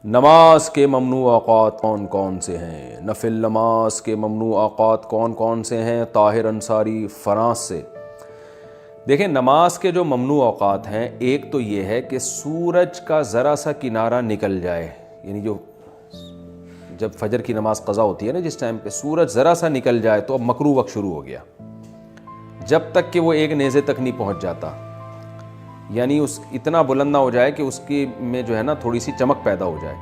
نماز کے ممنوع اوقات کون کون سے ہیں؟ نفل نماز کے ممنوع اوقات کون کون سے ہیں؟ طاہر انصاری فرانس سے۔ دیکھیں، نماز کے جو ممنوع اوقات ہیں، ایک تو یہ ہے کہ سورج کا ذرا سا کنارہ نکل جائے، یعنی جب فجر کی نماز قضا ہوتی ہے نا، جس ٹائم پہ سورج ذرا سا نکل جائے تو اب مکروہ وقت شروع ہو گیا، جب تک کہ وہ ایک نیزے تک نہیں پہنچ جاتا، یعنی اتنا بلند نہ ہو جائے کہ اس کی میں جو ہے نا تھوڑی سی چمک پیدا ہو جائے،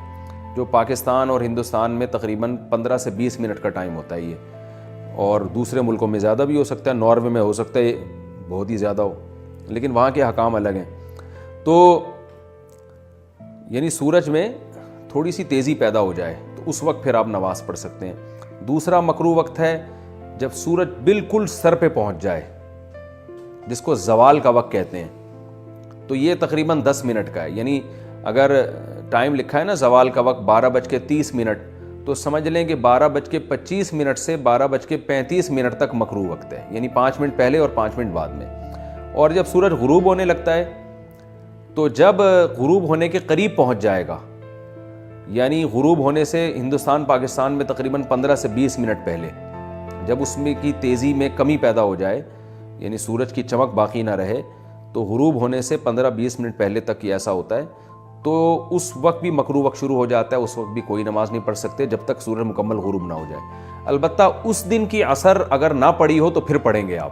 جو پاکستان اور ہندوستان میں تقریباً 15 سے 20 منٹ کا ٹائم ہوتا ہے یہ، اور دوسرے ملکوں میں زیادہ بھی ہو سکتا ہے، ناروے میں ہو سکتا ہے بہت ہی زیادہ ہو، لیکن وہاں کے حکام الگ ہیں۔ تو یعنی سورج میں تھوڑی سی تیزی پیدا ہو جائے تو اس وقت پھر آپ نماز پڑھ سکتے ہیں۔ دوسرا مکروہ وقت ہے جب سورج بالکل سر پہ پہنچ جائے، جس کو زوال کا وقت کہتے ہیں، تو یہ تقریباً 10 منٹ کا ہے، یعنی اگر ٹائم لکھا ہے نا زوال کا وقت 12:30 تو سمجھ لیں کہ 12:25 سے 12:35 تک مکروہ وقت ہے، یعنی 5 منٹ پہلے اور 5 منٹ بعد میں۔ اور جب سورج غروب ہونے لگتا ہے تو جب غروب ہونے کے قریب پہنچ جائے گا، یعنی غروب ہونے سے ہندوستان پاکستان میں تقریباً 15 سے 20 منٹ پہلے، جب اس میں کی تیزی میں کمی پیدا ہو جائے، یعنی سورج کی چمک باقی نہ رہے، تو غروب ہونے سے 15-20 منٹ پہلے تک یہ ایسا ہوتا ہے، تو اس وقت بھی مکروہ وقت شروع ہو جاتا ہے، اس وقت بھی کوئی نماز نہیں پڑھ سکتے جب تک سورج مکمل غروب نہ ہو جائے۔ البتہ اس دن کی عصر اگر نہ پڑی ہو تو پھر پڑھیں گے آپ،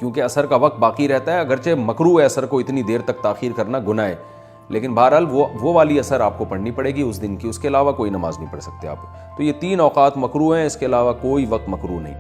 کیونکہ عصر کا وقت باقی رہتا ہے، اگرچہ مکروہ ہے عصر کو اتنی دیر تک تاخیر کرنا گناہ ہے، لیکن بہرحال وہ والی عصر آپ کو پڑھنی پڑے گی اس دن کی، اس کے علاوہ کوئی نماز نہیں پڑھ سکتے آپ۔ تو یہ 3 اوقات مکروہ ہیں، اس کے علاوہ کوئی وقت مکروہ نہیں۔